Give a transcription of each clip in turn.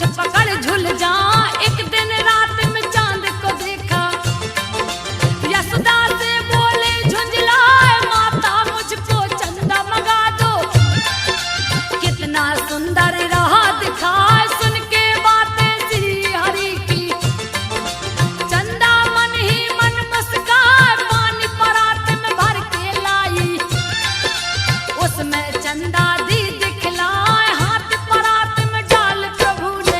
मुझ पकड़ झूल जा। एक दिन रात में चांद को देखा, यशोदा से बोले झुंझलाए माता मुझको चंदा मंगा दो। कितना सुंदर रहा दिखाए सुन के बातें श्री हरि की। चंदा मन ही मन मुस्काए, पानी परात में भर के लाई। उसमें चंदा दी दिखलाए, हाथ परात में डाल प्रभु ने।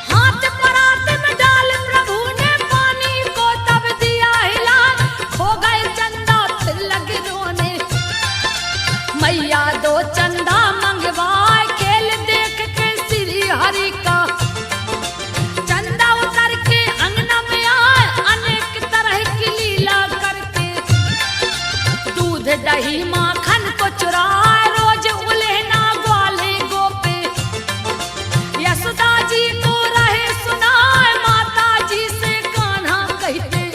हाथ परात में डाल प्रभु ने, पानी को तब दिया हिला। हो गए चंदा फिर लगे रोने, मैया दो चंदा मंगवाए। खेल देख के श्री हरि का चंदा उतर के अंगना में आए, अनेक तरह की लीला करके। दूध दही माखन को चुराए, रोज उल्हेना ग्वाले गोपे। यशोदा जी को रहे सुनाए, माता जी से कान्हा कहते।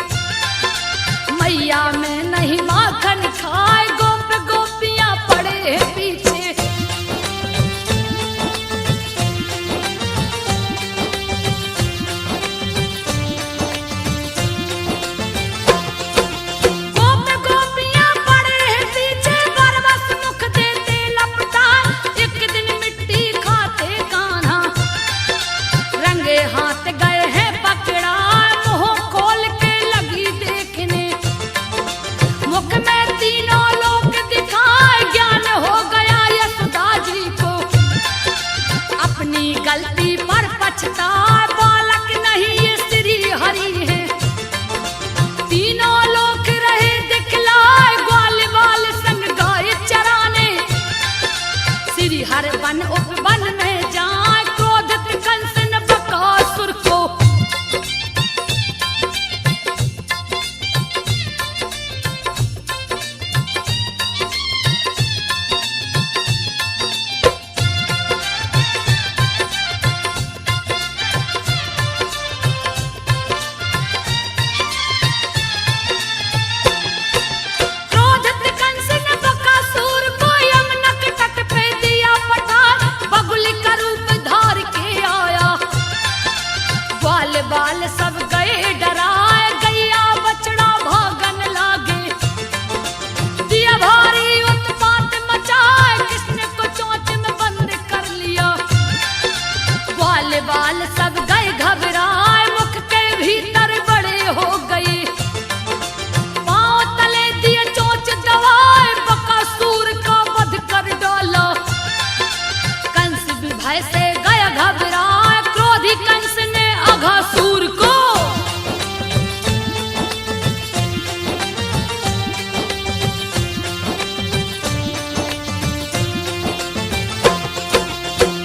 मैया में नहीं माखन खाए, गोप गोपियां पड़े हैं पीछे। गोप गोपियां पड़े हैं पीछे, बरबस मुख देते लपटा। एक दिन मिट्टी खाते कान्हा, रंगे हाथ गए हैं पकड़ा। मुंह खोल के लगी देखने, मुख में तीनों लोक दिखाए। ज्ञान हो गया यशोदा जी को, अपनी गलती पर पछताए। बालक नहीं ये श्री हरि है, तीनों लोक रहे दिखलाए। ग्वाल बाल संग गाय चराने, श्री हर वन उपवन में जाए। क्रोधित कंस ने बकासुर को, क्रोधित कंस ने बकासुर को यमुना के तट पे दिया पठार। बगुली का रूप धार के आया, ग्वाल बाल सब गए डराए। गैया बछड़ा भागन लागे, दिया भारी उत्पात मचाए। कृष्ण को चोंच में बंद कर लिया, ग्वाल बाल सब गए घबराए। मुख के भीतर बड़े हो गए, पांव तले दिए चोंच दबाए। बकासुर का वध कर डाला, कंस भी भय से गया घबराए। क्रोधी कंस ने अघासुर को,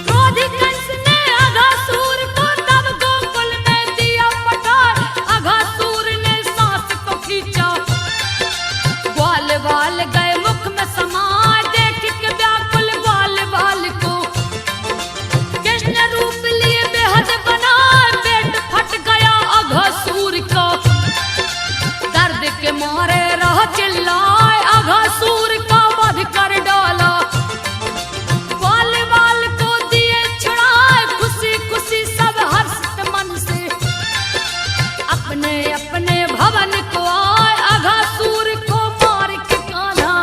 क्रोधी कंस ने अघासुर को तब गोकुल में दिया पठार। अघासुर ने सांस को खींचा, ग्वाल बाल गए मुख में समाए। देख के व्याकुल ग्वाल बाल को, कृष्ण रूप लिए बेहद बनाए। पेट फट गया अघासुर का, दर्द के मारे रह चिल्लाए। अघासुर का वध कर डाला, ग्वाल बाल को दिए छुड़ाए। खुशी खुशी सब हर्षित मन से, अपने अपने भवन को आए। अघासुर को मार के कान्हा,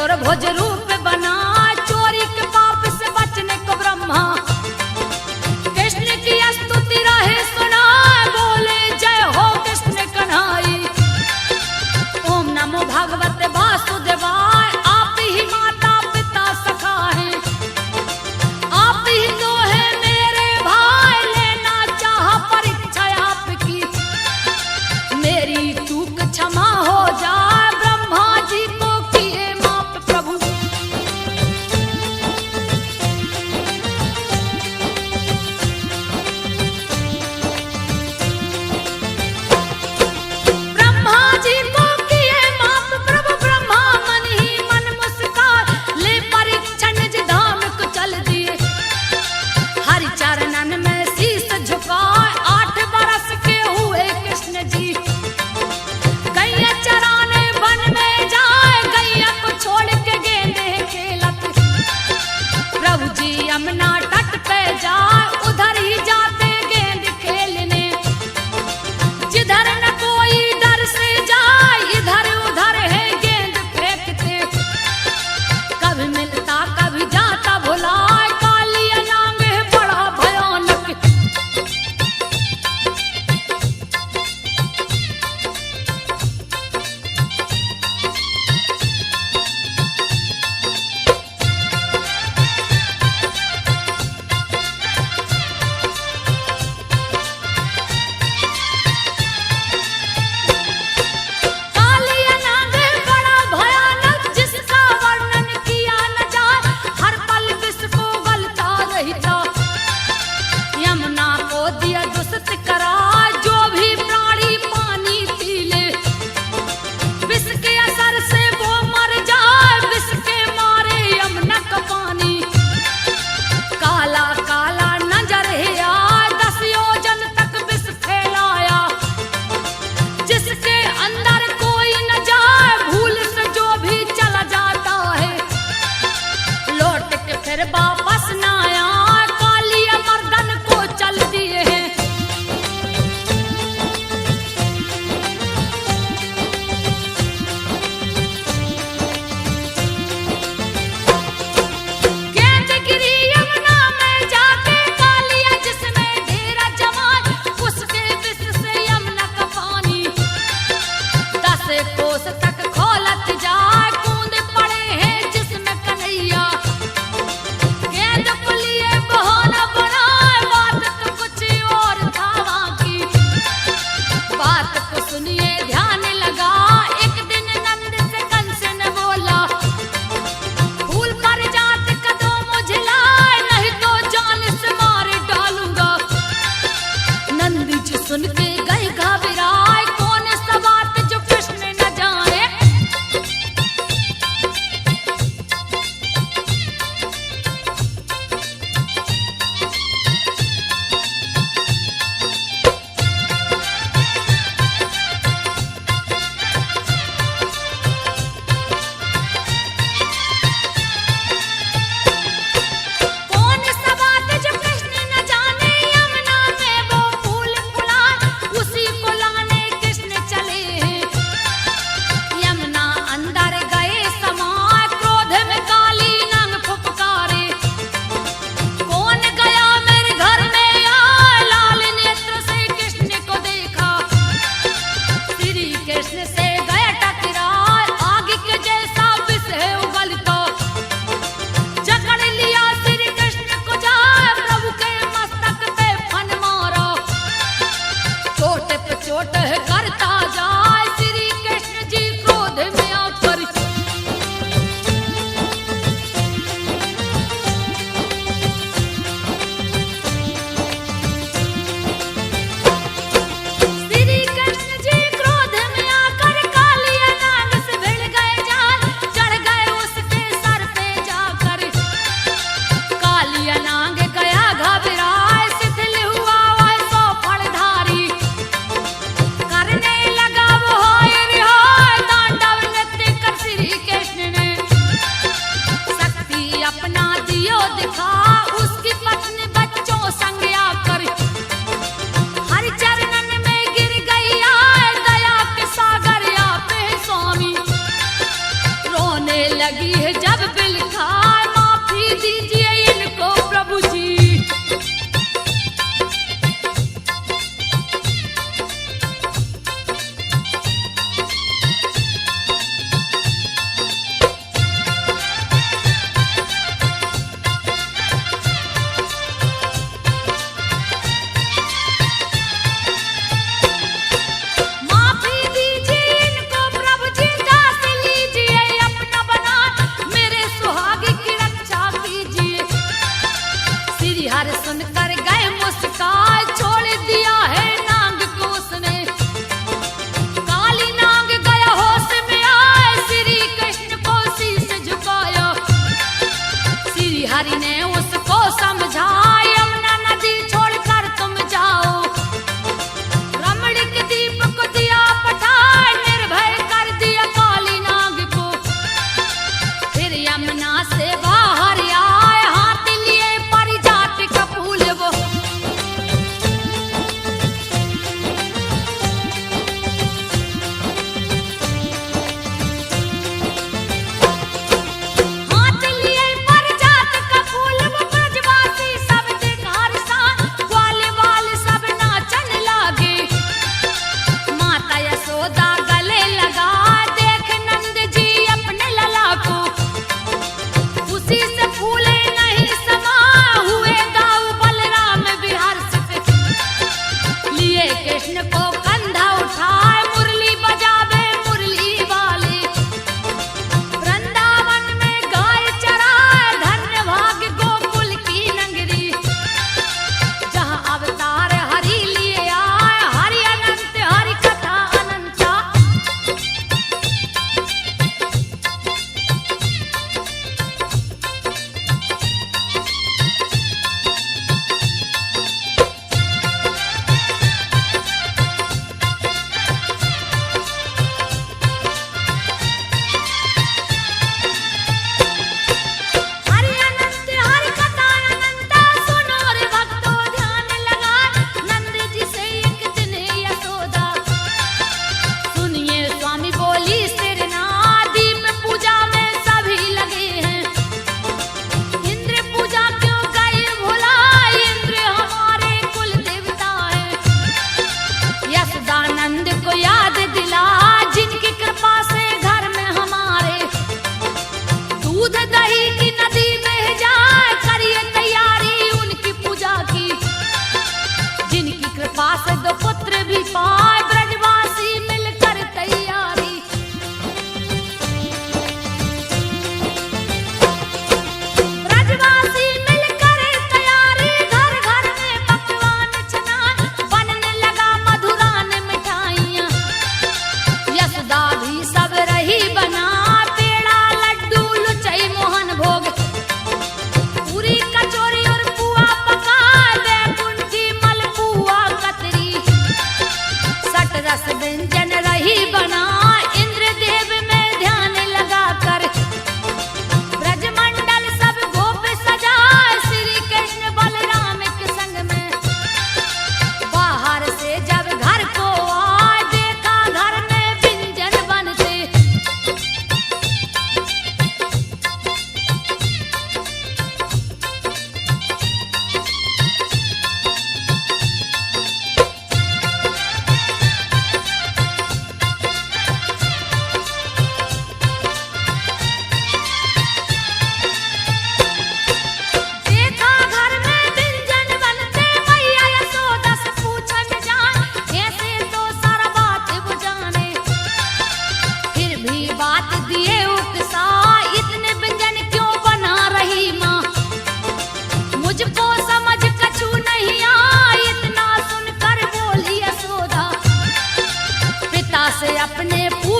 चतुर्भुज रूप बना चोरी के पाप से बचने को ब्रह्मा कृष्ण की स्तुति रहे सुना बोले जय हो कृष्ण कन्हाई। ओम नमो भगवते वासुदेवाय आप ही माता पिता सखा है आप ही तो है मेरे भाई लेना चाह परीक्षा आपकी मेरी चूक क्षमा हो जाए ब्रह्मा जी को किए माफ प्रभु।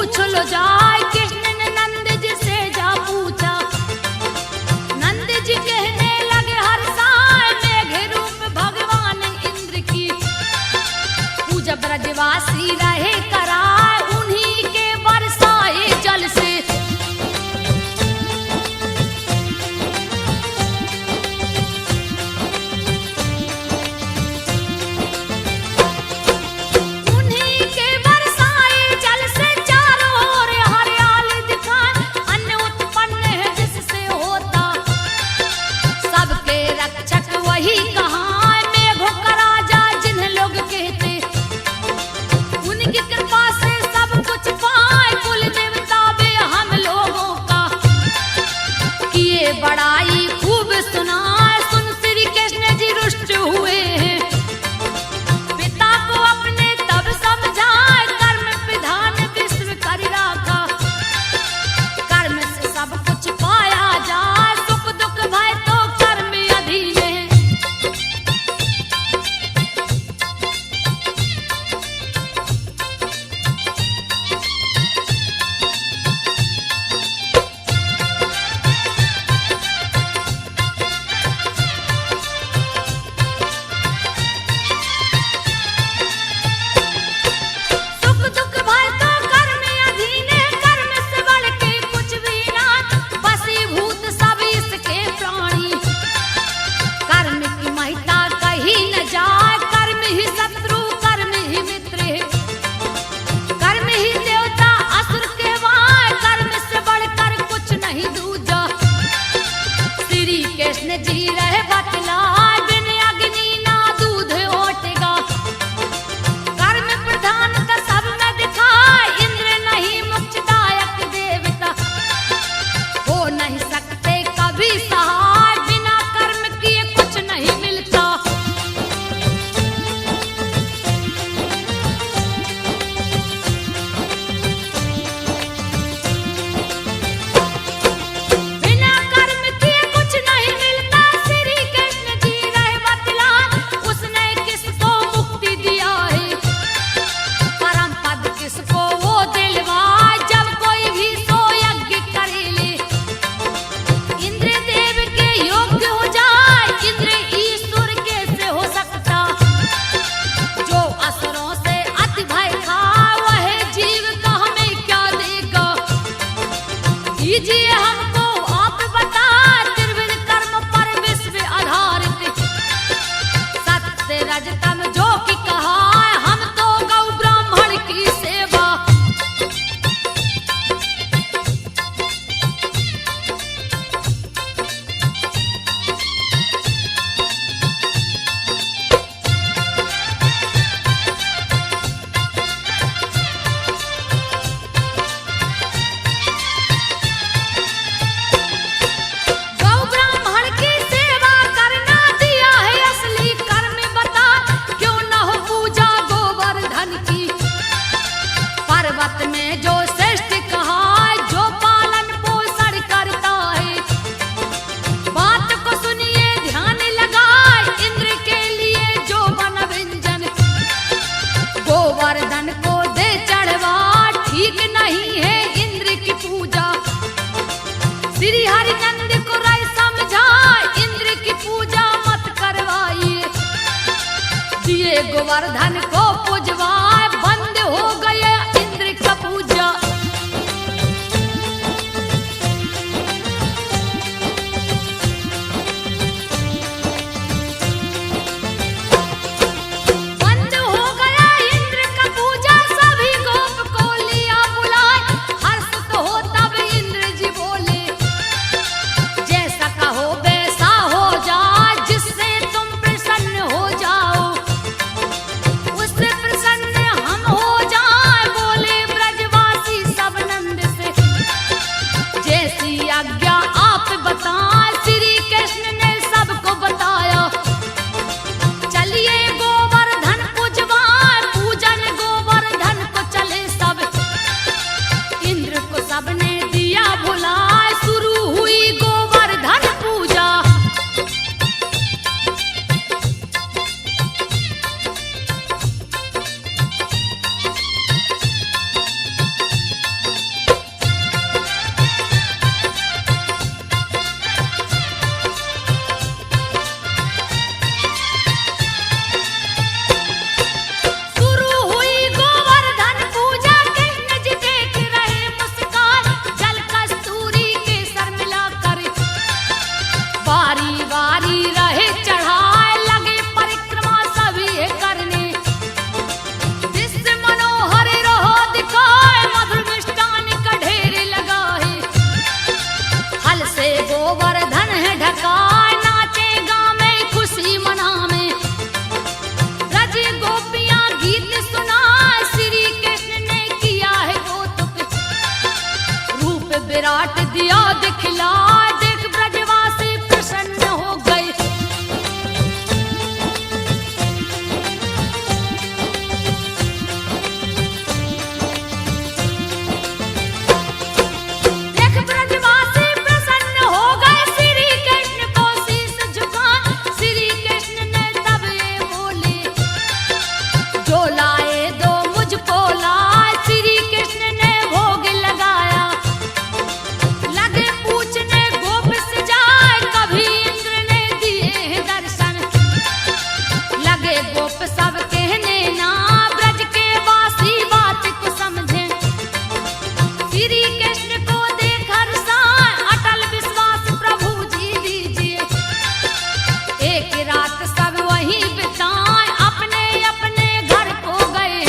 पूछ लो जाए। कृष्ण ने नंद जी से जा पूछा, नंद जी कहने लगे हर साय मेघ रूप भगवान इंद्र की पूजा ब्रजवासी रहे कराए, उन्हीं के बरसाए जल से। उन्हीं के बरसाए जल से चारों ओर हरियाली दिखाए, अन्न उत्पन्न है जिससे होता सबके रक्षक वही कहाँ। मेघों का राजा जिन्हें लोग कहते, उनकी कृपा से सब कुछ पाए। कुल देवता भी हम लोगों का किए बड़ाई खूब सुनाए। सुन श्री कृष्ण जी रुष्ट हुए हैं, पिता को अपने तब समझाए। कर्म विधान विश्व कर राखा, कर्म से सब कुछ पाया जाए। सुख दुख भय तो कर्म अधीन है। सुख दुख भय तो कर्म अधीन है, कर्म से बढ़ के कुछ भी ना। वशीभूत सब इसके प्राणी, कर्म की महिता कहीं न जाए। कर्म ही शत्रु कर्म ही मित्र है, कर्म ही देवता असुर कहवाए। कर्म से बढ़कर कुछ नहीं दूजा, श्री कृष्ण जी रहे बतलाए। बिन अग्नि ना दूध ओटेगा, कर्म प्रधान का सब में दिखाए। इंद्र नहीं मोक्षदायक देवता, हो नहीं सकते कभी सहाय। बिना कर्म किए कुछ नहीं मिलता। बिना कर्म किए कुछ नहीं मिलता, श्री कृष्ण जी रहे बतलाए। उसने किसको मुक्ति दिया है, परम पद किसको वो दिलवाए। जब कोई भी सो यज्ञ करे ले, इंद्र देव के योग्य हो जाए। इंद्र ईश्वर कैसे हो सकता, जो असुरों से अति भय खा। वह जीव का हमें क्या देगा, दीजिए हमको आप बता। त्रिविध कर्म पर विश्व आधारित, सत्य रजतम जो कि कहा। हम तो गौ ब्राह्मण की सेवा, गौ ब्राह्मण की सेवा करना दिया है असली कर्म बता। क्यों न हो पूजा गोवर्धन की, पर्वत में जो श्रेष्ठ कहा है, जो पालन पोषण करता है। बात को सुनिए ध्यान लगाए, इंद्र के लिए जो बन व्यंजन गोवर्धन को दे चढ़वा। ठीक नहीं है इंद्र की पूजा, श्री हरिनंद को राय समझाए। इंद्र की पूजा मत करवाइए, दिए गोवर्धन को पूजवाए। बंद हो गया इंद्र का पूजा। बंद हो गया इंद्र का पूजा, सभी गोप को लिया बुलाए। हर्ष तो हो तब इंद्र जी बोले, जैसा कहो वैसा हो जाए। जिससे तुम प्रसन्न हो जाओ, उससे गोप सब कहने ना ब्रज के वासी बात को समझे। श्री कृष्ण को देख हर्षाए अटल विश्वास प्रभु जी दीजिए। एक रात सब वहीं बिताए अपने अपने घर को गए।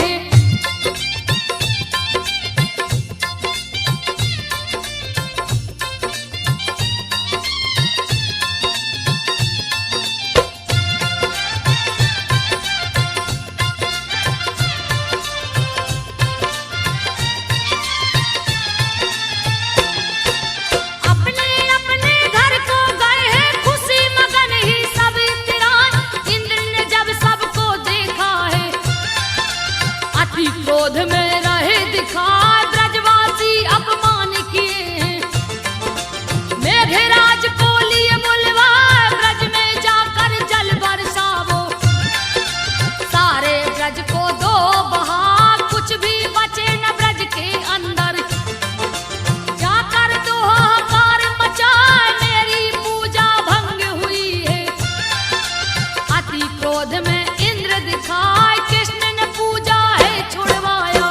अपने अपने घर को गए हैं खुशी मगन ही सब इतराए। इंद्र ने जब सबको देखा है अति क्रोध में रहे दिखाए। ब्रजवासी अपमान किए हैं मेघराज को लिए बुलवाए। ब्रज में जाकर जल बरसावो सारे ब्रज को दो बहा। कुछ भी बचे न ब्रज के अंदर जाकर दो हाहाकार मचाए। मेरी पूजा भंग हुई है अति क्रोध में इंद्र दिखाए। कृष्ण ने पूजा है छुड़वाया।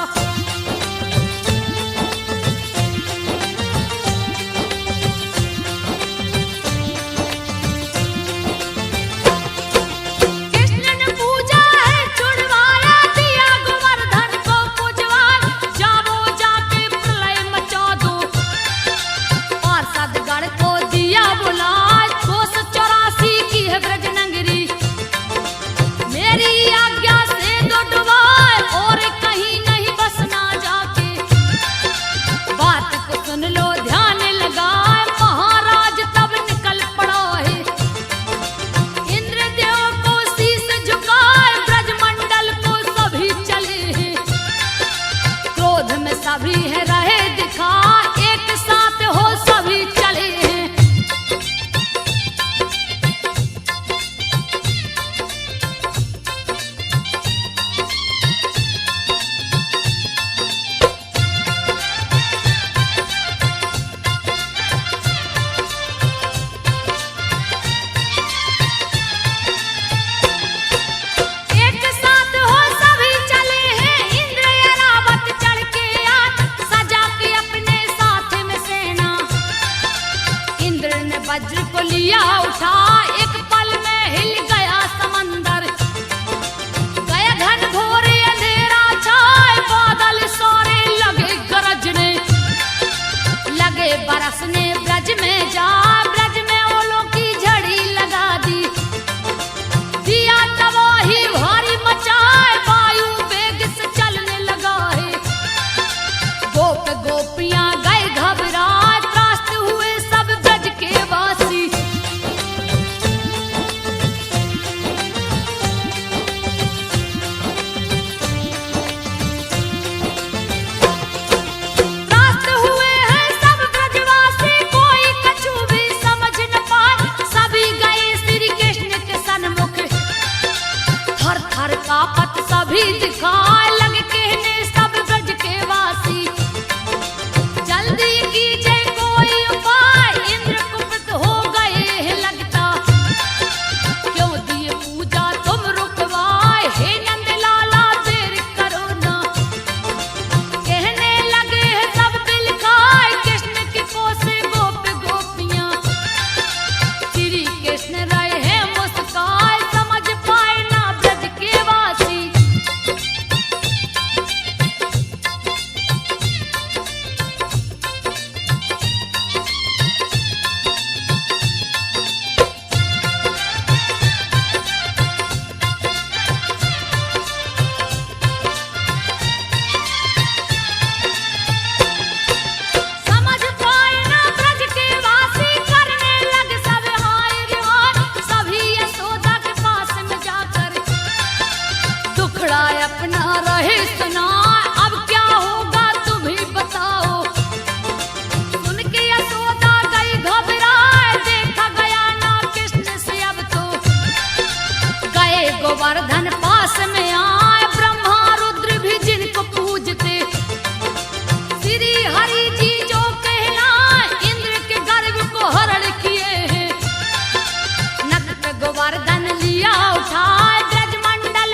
कृष्ण ने पूजा है छुड़वाया। दिया गोवर्धन को पूजवाए। जाओ जाके प्रलय मचा दो पार्षदगण को दिया बुलाए। 284 की है ब्रज नगरी मेरी आज्ञा से दो डुबाए। और कहीं नहीं बसना जाके बात को सुन लो ध्यान लगाए। महाराज तब निकल पड़ा है इंद्रदेव को शीश झुकाए। ब्रजमंडल को सभी चले हैं क्रोध में सभी है रहे दिखाए। एक साथ हो सभी चले हैं। एक साथ हो सभी चले हैं। इंद्र ऐरावत चढ़ के आए सजा के अपने साथ में सेना। इंद्र ने वज्र को लिया उठा एक पल में हिल गया समंदर। गया घन घोर अंधेरा छाए बादल सोरे लगे गरजने। लगे बरसने ब्रज में जा ब्रज में ओलों की झड़ी लगा दी। दिया तबाही भारी मचाए वायु वेग से चलने लगा है। गोप गोपियां गए घबराए त्रास्त हुए सब ब्रज के वासी। त्रास्त हुए हैं सब ब्रजवासी कोई कछु भी समझ न पाए। सभी गए श्री कृष्ण के सन्मुख थर थर कांपत सभी दिखाए। लगे कहने सब ब्रज के वासी जल्दी कीजिए कोई उपाय। इंद्र कुपित हो गए हैं लगता क्यों दिए पूजा तुम रुकवाए। हे नंद लाला देर करो ना कहने लगे हैं सब बिलखाए। कृष्ण की कोसे गोप गोपियां श्री कृष्ण रहे हैं मुस्काए। समझ पाए ना ब्रज के वासी समझ पाए ना ब्रज के वासी। करने लगे सब हाय रे हाय। सभी यशोदा के पास में जाकर दुखड़ा अपना रहे सुनाए। अब क्या होगा तुम ही बताओ। सुन के यशोदा गई घबराए। देखा गया ना कृष्ण से अब तो गए गोवर्धन पास में आए। ब्रह्मा रुद्र भी जिनको पूजते श्री हरि जी जो कहलाए। इंद्र के गर्व को हरण किए हैं नख पे गोवर्धन लिया उठाए। ब्रजमंडल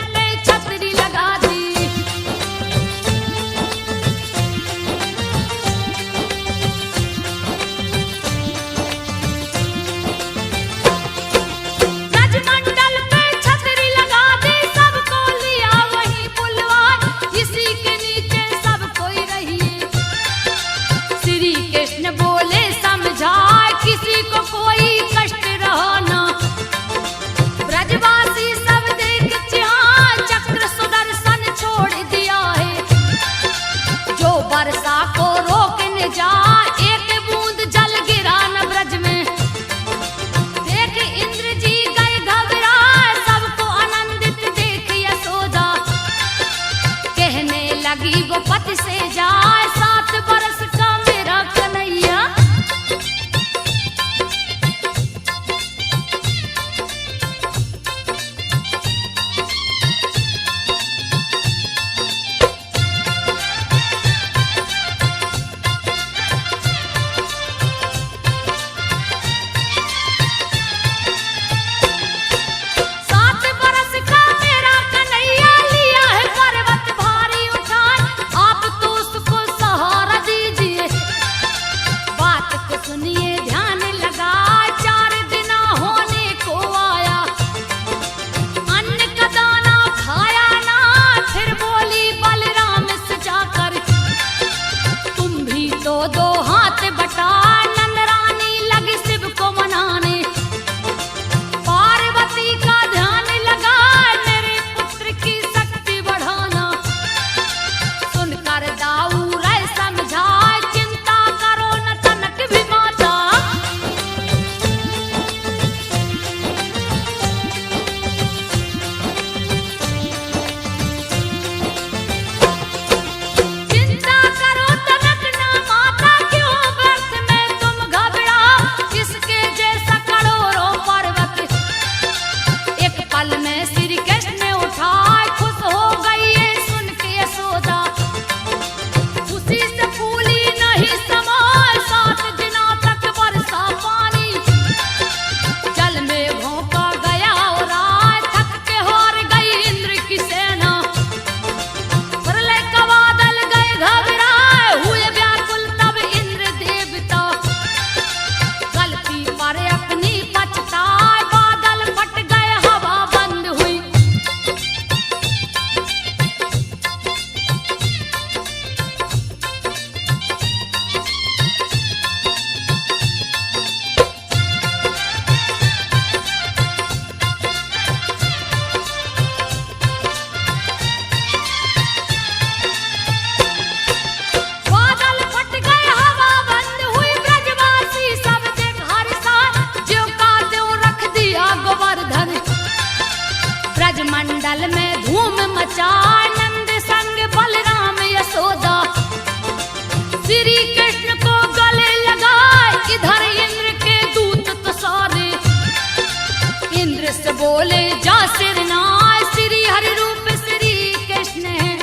बोले जा सिरनाय, श्री हरि रूप श्री कृष्ण है,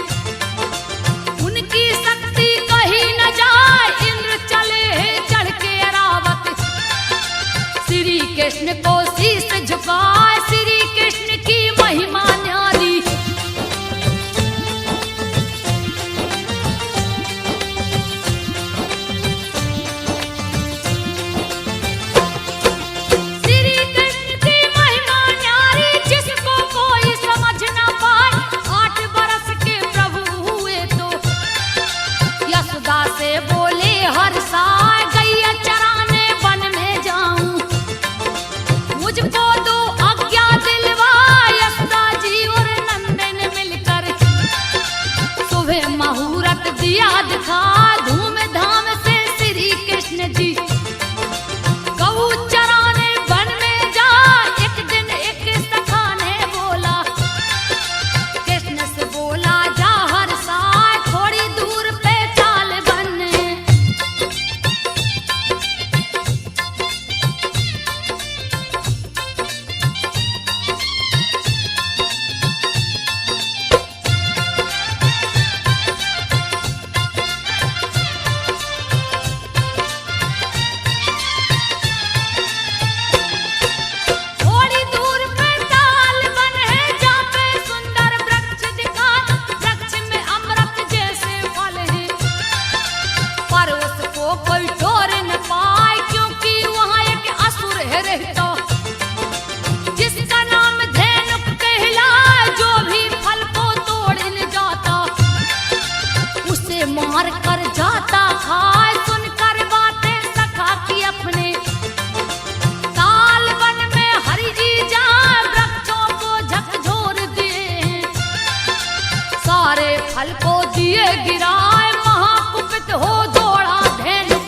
उनकी शक्ति कहीं न जाए, इंद्र चले चढ़ के अरावत, श्री कृष्ण को शीश झुकाए, श्री कृष्ण की महिमा न्यारी। दिया दिखा धूमधाम से श्री कृष्ण जी, गऊ चराने वन में जा, एक दिन एक सखा ने बोला, कृष्ण से बोला जा हर साय, थोड़ी दूर पे चाल बनने। मार कर जाता खाए, सुनकर बातें सखा की अपने, ताल वन में हरि जी जा वृक्षों को झकझोर दिए, सारे फल को दिए गिराए, महाकुपित हो दौड़ा धेनुक।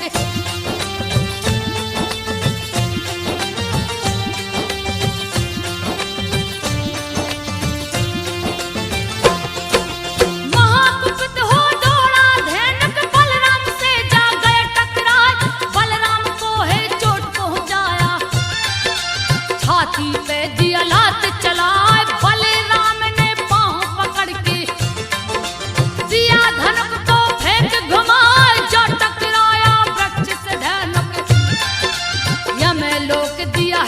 छाती पे दिया लात चलाए, बलराम ने पांव पकड़ के दिया धनुक को फेंक घुमाए, जा टकराया वृक्ष से धेनुक, यम लोक दिया